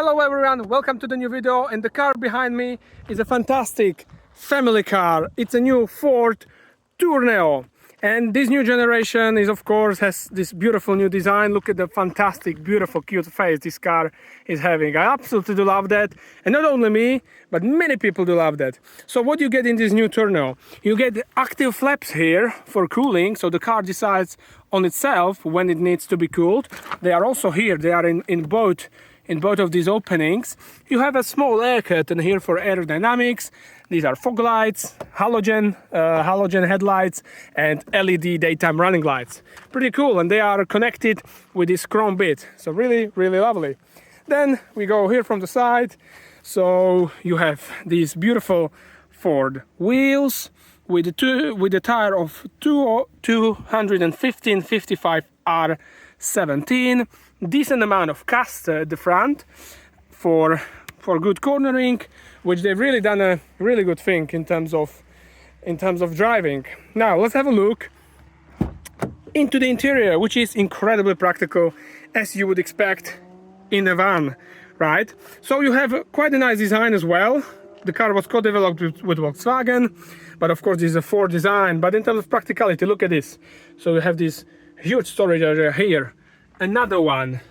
Hello everyone, welcome to the new video. And the car behind me is a fantastic family car. It's a new Ford Tourneo, and this new generation is, of course, has this beautiful new design. Look at the fantastic, beautiful, cute face this car is having. I absolutely do love that, and not only me, but many people do love that. So what you get in this new Tourneo? You get active flaps here for cooling, so the car decides on itself when it needs to be cooled. They are also here, they are in both of these openings. You have a small air curtain here for aerodynamics. These are fog lights, halogen headlights, and LED daytime running lights. Pretty cool, and they are connected with this chrome bit. So really, really lovely. Then we go here from the side. So you have these beautiful Ford wheels with the tire of 215/55 R17. Decent amount of caster at the front for good cornering, which they've really done a really good thing in terms of driving. Now let's have a look into the interior, which is incredibly practical, as you would expect in a van, right? So you have quite a nice design as well. The car was co-developed with Volkswagen, but of course this is a Ford design. But in terms of practicality, look at this. So you have this huge storage area here, another one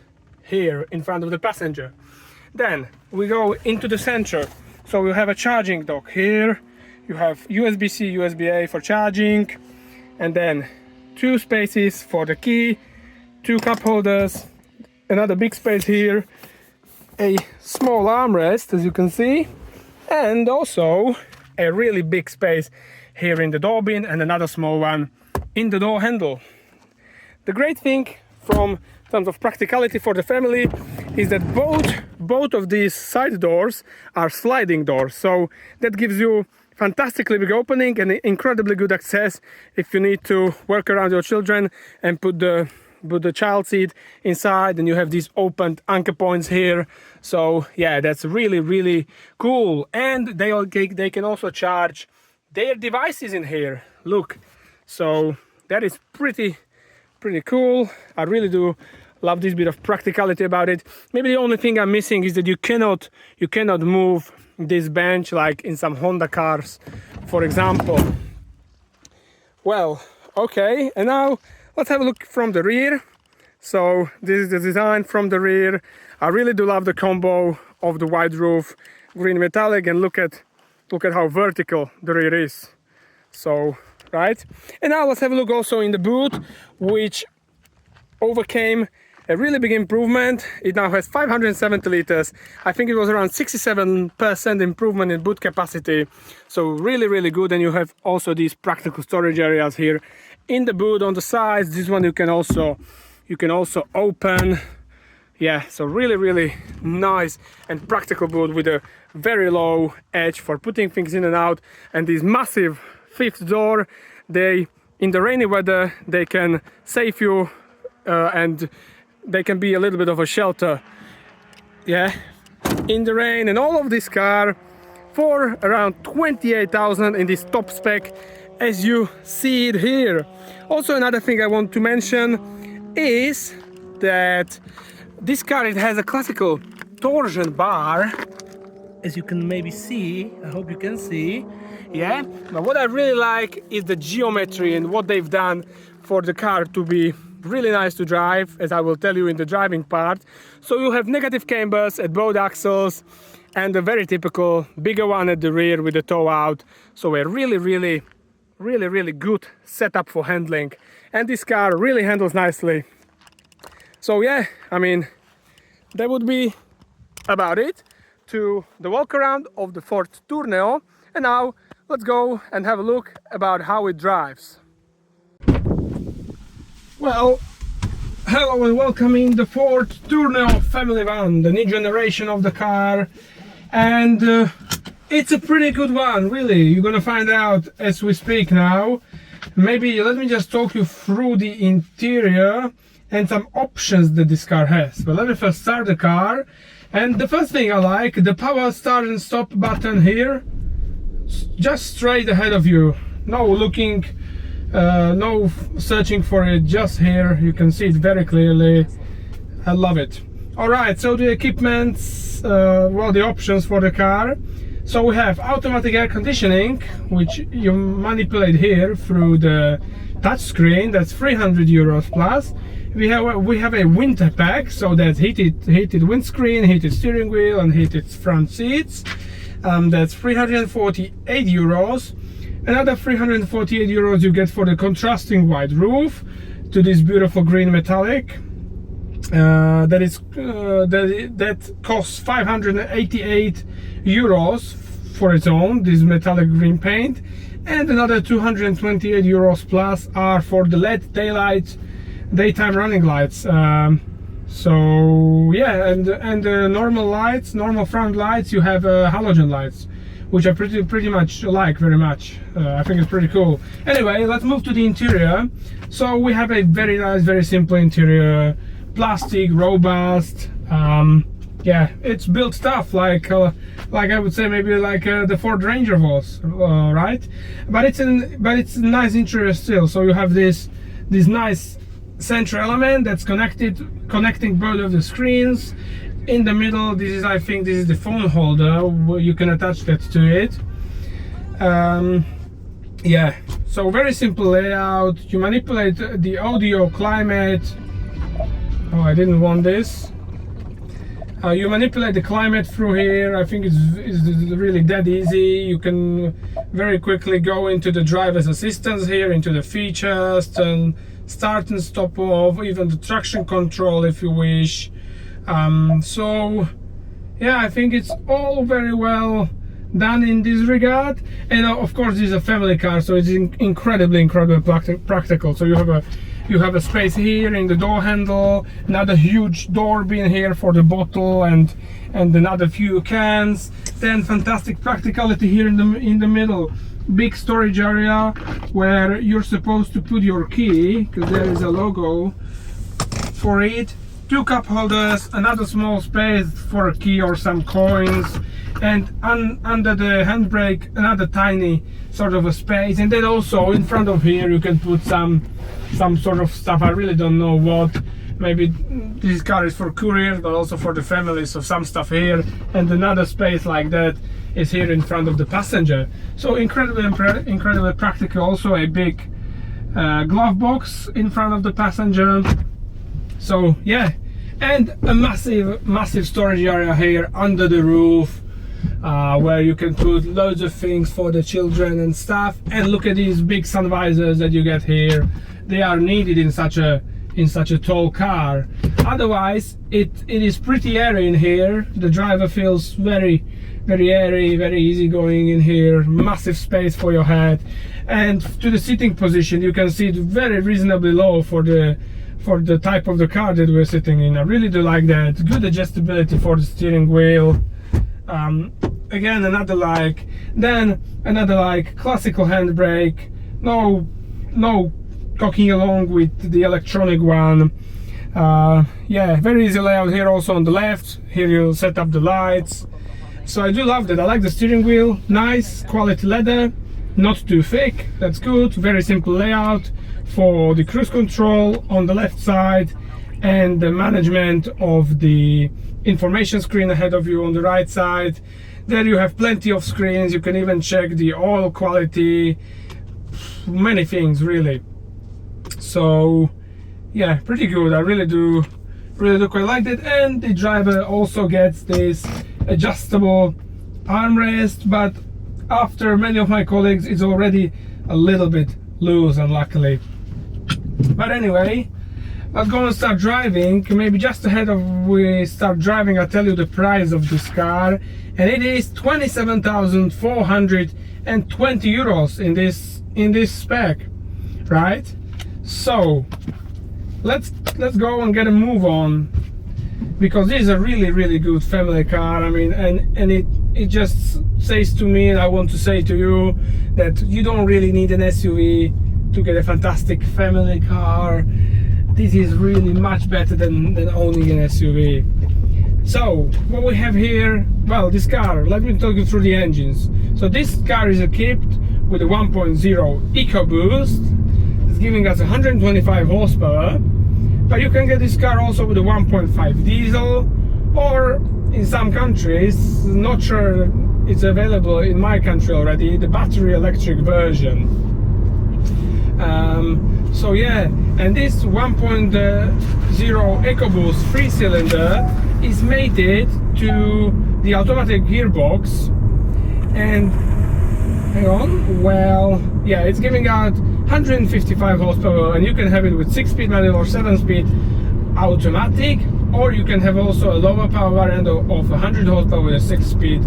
here in front of the passenger. Then we go into the center. So you have a charging dock here. You have USB-C, USB-A for charging, and then two spaces for the key, two cup holders, another big space here, a small armrest, as you can see, and also a really big space here in the door bin, and another small one in the door handle. The great thing from terms of practicality for the family is that both of these side doors are sliding doors, so that gives you fantastically big opening and incredibly good access if you need to work around your children and put the child seat inside, and you have these opened anchor points here. So yeah, that's really, really cool. And they can also charge their devices in here. Look, so that is pretty cool. I really do love this bit of practicality about it. Maybe the only thing I'm missing is that you cannot move this bench like in some Honda cars, for example. Well, okay, and now let's have a look from the rear. So this is the design from the rear. I really do love the combo of the wide roof, green metallic, and look at how vertical the rear is. So right, and now let's have a look also in the boot, which overcame a really big improvement. It now has 570 liters. I think it was around 67% improvement in boot capacity. So really, really good. And you have also these practical storage areas here in the boot on the sides. This one you can also open. Yeah, so really, really nice and practical boot with a very low edge for putting things in and out. And this massive fifth door, in the rainy weather, they can save you and they can be a little bit of a shelter, yeah, in the rain. And all of this car for around 28,000 in this top spec, as you see it here. Also, another thing I want to mention is that this car, it has a classical torsion bar, as you can maybe see. I hope you can see. Yeah, but what I really like is the geometry and what they've done for the car to be really nice to drive, as I will tell you in the driving part. So you have negative cambers at both axles and a very typical bigger one at the rear with the toe out. So a really good setup for handling, and this car really handles nicely. So yeah, I mean, that would be about it to the walk around of the Ford Tourneo. And now let's go and have a look about how it drives. Well, hello and welcome in the Ford Tourneo family van, the new generation of the car. And it's a pretty good one, really. You're gonna find out as we speak now. Maybe let me just talk you through the interior and some options that this car has. But let me first start the car. And the first thing I like, the power start and stop button here, just straight ahead of you. No looking, no searching for it, just here. You can see it very clearly. I love it. All right, so the equipments, well, the options for the car. So we have automatic air conditioning, which you manipulate here through the touch screen. That's 300 euros plus. We have a winter pack, so that's heated windscreen, heated steering wheel, and heated front seats. That's 348 euros. Another 348 euros you get for the contrasting white roof to this beautiful green metallic. That costs 588 euros for its own, this metallic green paint, and another 228 euros plus are for the LED taillights, daytime running lights. So yeah, and the normal lights, normal front lights, you have halogen lights, which I pretty much like very much. I think it's pretty cool. Anyway, let's move to the interior. So we have a very nice, very simple interior. Plastic, robust. Yeah, it's built tough, like I would say maybe like the Ford Ranger was, right? But it's a nice interior still. So you have this nice central element that's connecting both of the screens. In the middle, I think this is the phone holder where you can attach that to it. Yeah, so very simple layout. You manipulate the audio, climate. Oh, I didn't want this. You manipulate the climate through here. I think it's really that easy. You can very quickly go into the driver's assistance here, into the features, and start and stop off, even the traction control if you wish. So yeah, I think it's all very well done in this regard. And of course, this is a family car, so it's incredibly practical. So you have a space here in the door handle, another huge door bin here for the bottle and another few cans. Then fantastic practicality here in the middle. Big storage area where you're supposed to put your key, because there is a logo for it. 2 cup holders, another small space for a key or some coins, and under the handbrake another tiny sort of a space. And then also in front of here you can put some sort of stuff. I really don't know what. Maybe this car is for couriers, but also for the family, so some stuff here. And another space like that is here in front of the passenger. So incredibly practical. Also a big glove box in front of the passenger. So yeah, and a massive storage area here under the roof, where you can put loads of things for the children and stuff. And look at these big sun visors that you get here. They are needed in such a tall car. Otherwise it is pretty airy in here. The driver feels very airy, very easy going in here. Massive space for your head, and to the sitting position you can see it very reasonably low for the type of the car that we're sitting in. I really do like that. Good adjustability for the steering wheel. Again, another like classical handbrake. No cocking along with the electronic one. Yeah, very easy layout here. Also on the left here you'll set up the lights. So I do love that. I like the steering wheel. Nice quality leather, not too thick. That's good. Very simple layout for the cruise control on the left side, and the management of the information screen ahead of you on the right side. There you have plenty of screens. You can even check the oil quality, many things really. So yeah, pretty good. I really do quite like it. And the driver also gets this adjustable armrest, but after many of my colleagues it's already a little bit loose, unluckily. But anyway, let's go and start driving. Maybe just ahead of we start driving, I'll tell you the price of this car, and it is 27,420 euros in this spec, right? So let's go and get a move on, because this is a really good family car. I mean, and it just says to me, and I want to say to you, that you don't really need an SUV to get a fantastic family car. This is really much better than owning an SUV. So what we have here, well, this car, let me talk you through the engines. So this car is equipped with a 1.0 EcoBoost. It's giving us 125 horsepower, but you can get this car also with a 1.5 diesel, or in some countries, not sure it's available in my country already, the battery electric version. So yeah, and this 1.0 EcoBoost 3-cylinder is mated to the automatic gearbox, and hang on, well, yeah, it's giving out 155 horsepower, and you can have it with 6-speed manual or 7-speed automatic, or you can have also a lower power variant of 100 horsepower with a 6-speed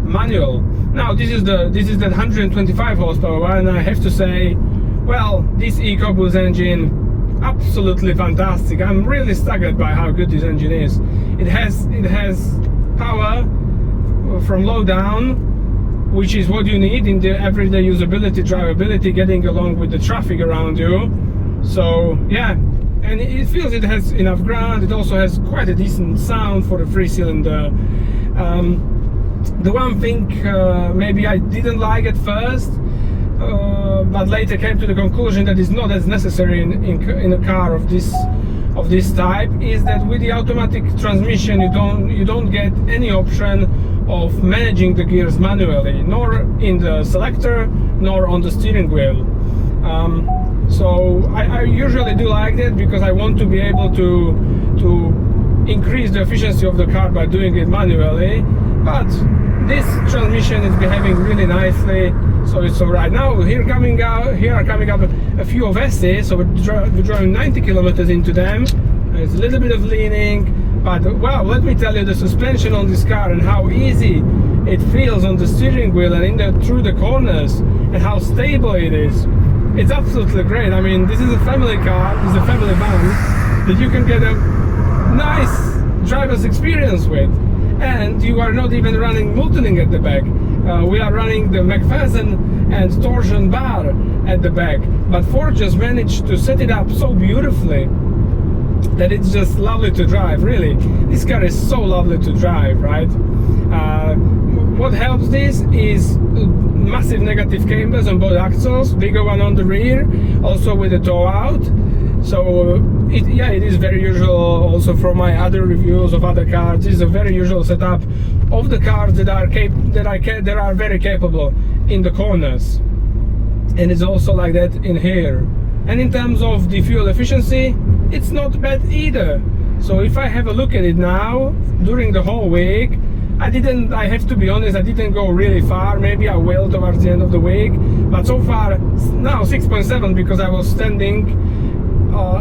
manual. Now this is that 125 horsepower, and I have to say, well, this EcoBoost engine, absolutely fantastic. I'm really staggered by how good this engine is. It has power from low down, which is what you need in the everyday usability, drivability, getting along with the traffic around you. So yeah, and it feels it has enough ground. It also has quite a decent sound for a 3-cylinder. The one thing maybe I didn't like at first, but later came to the conclusion that it's not as necessary in a car of this type, is that with the automatic transmission you don't get any option of managing the gears manually, nor in the selector nor on the steering wheel. So I usually do like that, because I want to be able to increase the efficiency of the car by doing it manually, but this transmission is behaving really nicely, so it's alright. Now here are coming up a few of S's, so we're driving 90 kilometers into them. There's a little bit of leaning, but well, let me tell you, the suspension on this car and how easy it feels on the steering wheel and through the corners, and how stable it is. It's absolutely great. I mean, this is a family car, this is a family van that you can get a nice driver's experience with. And you are not even running multi-link at the back. We are running the McPherson and torsion bar at the back, but Ford just managed to set it up so beautifully that it's just lovely to drive. Really, this car is so lovely to drive, right? What helps this is massive negative cambers on both axles, bigger one on the rear, also with a tow out. So it is very usual also from my other reviews of other cars. This is a very usual setup of the cars that are very capable in the corners, and it's also like that in here. And in terms of the fuel efficiency, it's not bad either. So if I have a look at it now during the whole week, I have to be honest, I didn't go really far. Maybe I will towards the end of the week, but so far now 6.7, because I was standing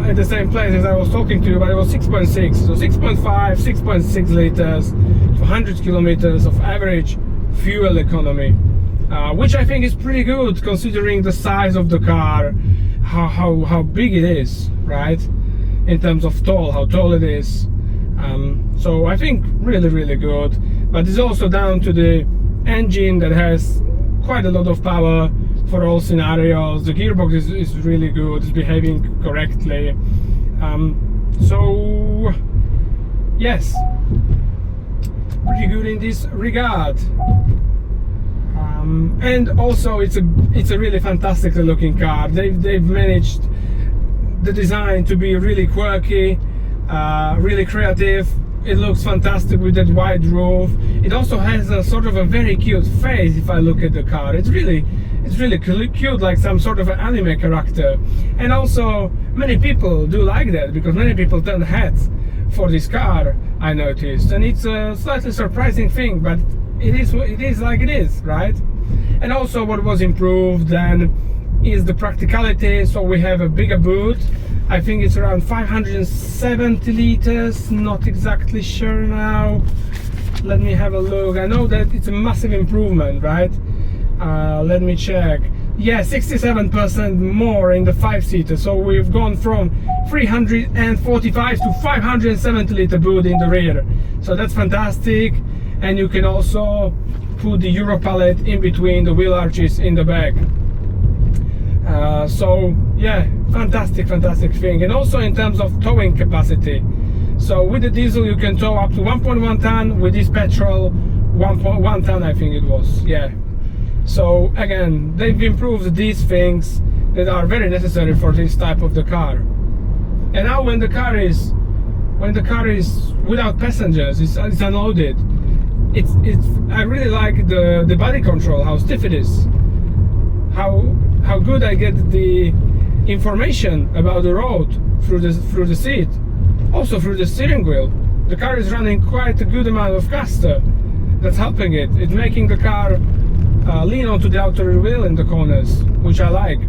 at the same place as I was talking to you, but it was 6.6, so 6.5, 6.6 liters to 100 kilometers of average fuel economy, which I think is pretty good considering the size of the car, how big it is, right? In terms of how tall it is. So I think really good, but it's also down to the engine that has quite a lot of power for all scenarios. The gearbox is really good, it's behaving correctly. So yes, pretty good in this regard. And also it's a really fantastically looking car. They've managed the design to be really quirky, really creative. It looks fantastic with that wide roof. It also has a sort of a very cute face. If I look at the car, it's really cute, like some sort of an anime character. And also many people do like that, because many people turn heads for this car, I noticed, and it's a slightly surprising thing, but it is like it is, right? And also what was improved then is the practicality. So we have a bigger boot. I think it's around 570 liters, not exactly sure now. Let me have a look. I know that it's a massive improvement, right? Let me check. Yeah, 67% more in the 5-seater. So we've gone from 345 to 570 liter boot in the rear. So that's fantastic. And you can also put the Euro pallet in between the wheel arches in the back. So yeah, fantastic thing. And also in terms of towing capacity, so with the diesel you can tow up to 1.1 ton, with this petrol 1.1 ton, I think it was. Yeah, so again, they've improved these things that are very necessary for this type of the car. And now when the car is without passengers, it's unloaded. I really like the body control, how stiff it is, how good I get the information about the road through the seat, also through the steering wheel. The car is running quite a good amount of caster. That's helping it. It's making the car lean onto the outer wheel in the corners, which I like.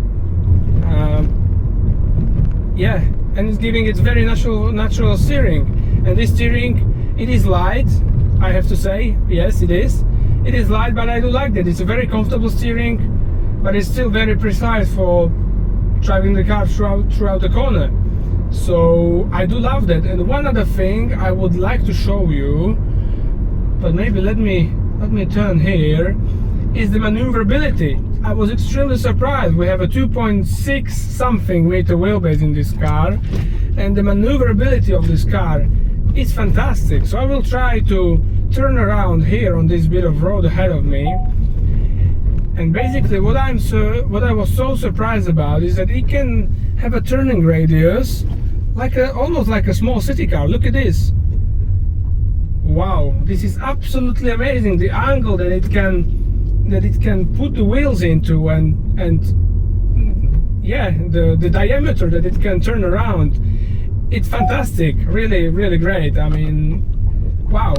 Yeah, and it's giving it very natural steering. And this steering, it is light, I have to say. Yes, it is. It is light, but I do like that. It's a very comfortable steering, but it's still very precise for driving the car throughout the corner. So I do love that. And one other thing I would like to show you, but maybe let me turn here, is the maneuverability. I was extremely surprised. We have a 2.6 something meter wheelbase in this car, and the maneuverability of this car is fantastic. So I will try to turn around here on this bit of road ahead of me. And basically what I was so surprised about is that it can have a turning radius almost like a small city car. Look at this. Wow, this is absolutely amazing. The angle that it can put the wheels into, and yeah, the diameter that it can turn around. It's fantastic. Really, really great. I mean, wow,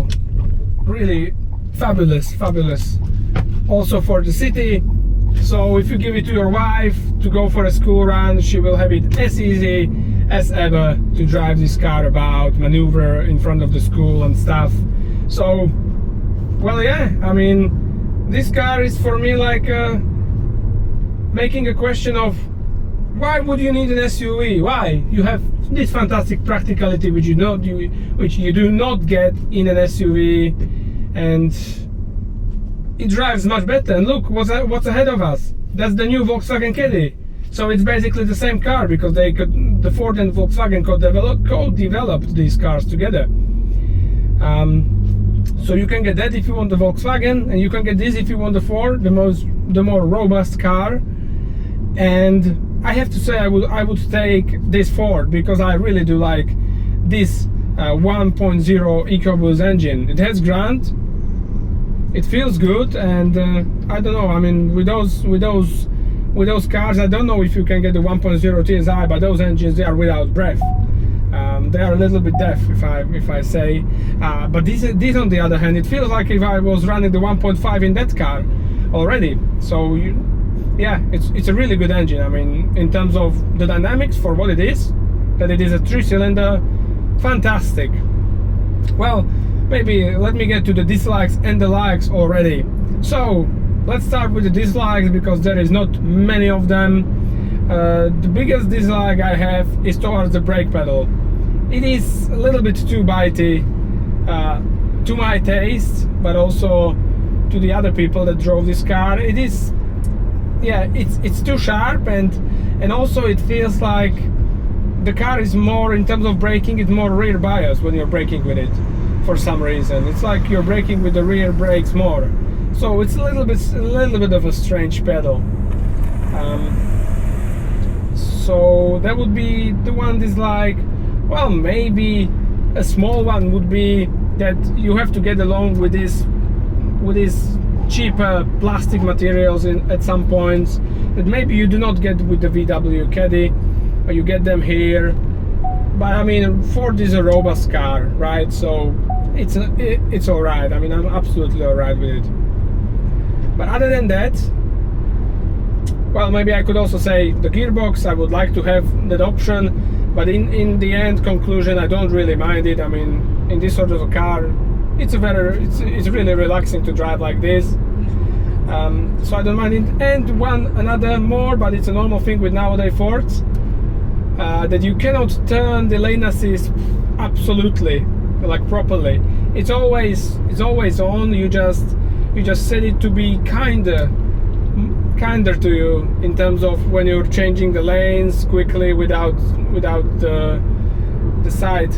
really fabulous. Also for the city, so if you give it to your wife to go for a school run, she will have it as easy as ever to drive this car about, maneuver in front of the school and stuff. So, well, yeah, I mean, this car is for me like making a question of why would you need an SUV? Why? You have this fantastic practicality which you do not get in an SUV, and it drives much better. And look what's ahead of us. That's the new Volkswagen Caddy. So it's basically the same car, because the Ford and Volkswagen co-developed these cars together. So you can get that if you want the Volkswagen, and you can get this if you want the Ford, the more robust car. And I have to say I would take this Ford, because I really do like this 1.0 EcoBoost engine. It has grunt. It feels good, and I don't know. I mean, with those cars, I don't know if you can get the 1.0 TSI, but those engines, they are without breath. They are a little bit deaf, if I say. But this on the other hand, it feels like if I was running the 1.5 in that car already. So yeah, it's a really good engine. I mean, in terms of the dynamics, for what it is, that it is a 3-cylinder, fantastic. Well, maybe let me get to the dislikes and the likes already. So let's start with the dislikes, because there is not many of them. The biggest dislike I have is towards the brake pedal. It is a little bit too bitey, to my taste, but also to the other people that drove this car. It is, yeah, it's too sharp, and also it feels like the car is more, in terms of braking, it's more rear bias when you're braking with it. For some reason, it's like you're braking with the rear brakes more. So it's a little bit of a strange pedal. So that would be the one dislike. Well, maybe a small one would be that you have to get along with these cheaper plastic materials at some points that maybe you do not get with the VW Caddy, or you get them here. But I mean, Ford is a robust car, right? So it's all right. I mean, I'm absolutely all right with it. But other than that, well, maybe I could also say the gearbox, I would like to have that option, but in the end conclusion, I don't really mind it. I mean, in this sort of a car, it's really relaxing to drive like this. So I don't mind it. And another more, but it's a normal thing with nowadays Fords, that you cannot turn the lane assist absolutely, like properly. It's always on. You just set it to be kinder to you, in terms of when you're changing the lanes quickly without the side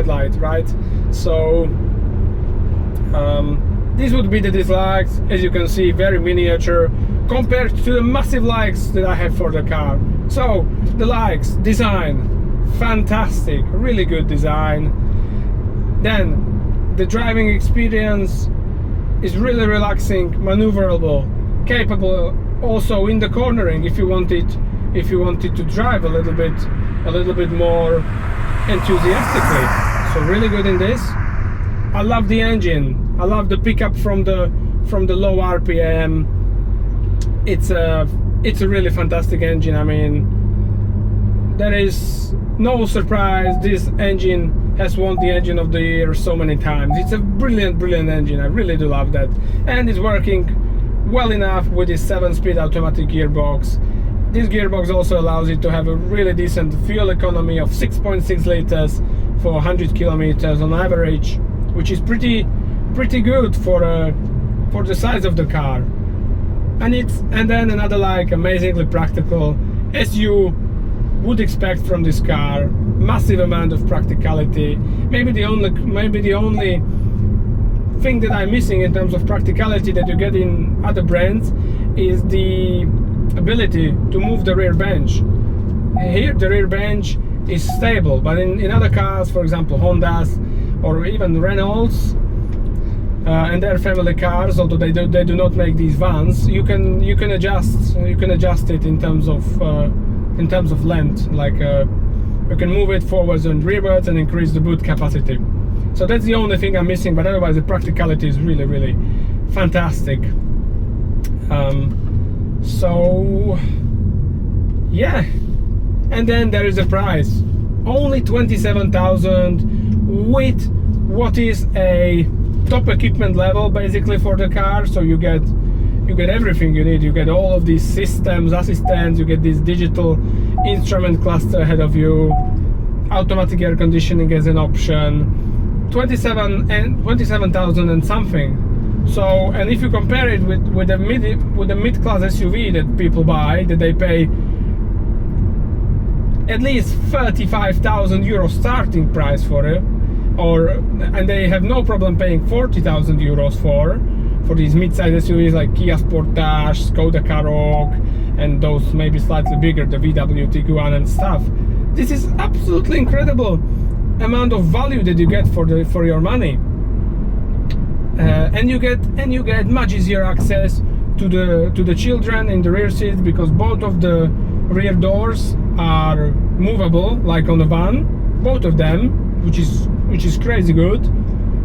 light, right? So these would be the dislikes. As you can see, very miniature, compared to the massive likes that I have for the car. So the likes, design, fantastic, really good design. Then the driving experience is really relaxing, maneuverable, capable also in the cornering if you wanted to drive a little bit more enthusiastically. So really good in this. I love the engine. I love the pickup from the low RPM. It's a really fantastic engine. I mean, there is no surprise, this engine has won the engine of the year so many times. It's a brilliant engine. I really do love that, and it's working well enough with this 7-speed automatic gearbox. This gearbox also allows it to have a really decent fuel economy of 6.6 liters for 100 kilometers on average, which is pretty good for the size of the car. And then another like amazingly practical, as you would expect from this car. Massive amount of practicality. Maybe the only thing that I'm missing in terms of practicality that you get in other brands is the ability to move the rear bench. Here the rear bench is stable, but in other cars, for example Hondas or even Renaults and their family cars, although they do not make these vans, you can adjust it in terms of length, like you can move it forwards and rearwards and increase the boot capacity. So that's the only thing I'm missing, but otherwise the practicality is really fantastic. So yeah, and then there is a price, only 27,000 with what is a top equipment level basically for the car. So you get everything you need. You get all of these systems, assistants, you get this digital instrument cluster ahead of you, automatic air conditioning as an option, 27,000 and something. So, and if you compare it with the mid-class SUV that people buy, that they pay at least 35,000 euro starting price for it, and they have no problem paying 40,000 euros for these mid-size SUVs like Kia Sportage, Skoda Karoq, and those maybe slightly bigger, the VW Tiguan and stuff. This is absolutely incredible amount of value that you get for your money. And you get much easier access to the children in the rear seats, because both of the rear doors are movable like on a van, both of them, which is crazy good.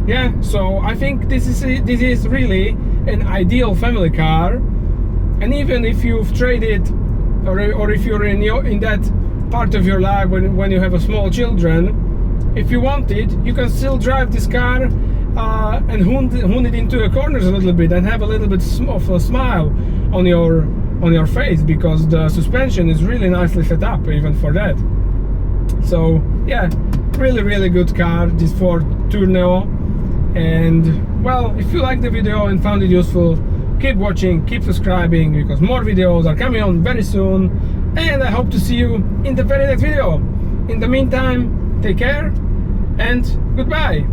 Yeah, so I think this is really an ideal family car. And even if you've traded or if you're in that part of your life when you have a small children, if you want it, you can still drive this car and hoon it into the corners a little bit and have a little bit of a smile on your face, because the suspension is really nicely set up even for that. So yeah, really good car, this Ford Tourneo. And well, if you liked the video and found it useful, keep watching, keep subscribing, because more videos are coming on very soon, and I hope to see you in the very next video. In the meantime, take care and goodbye.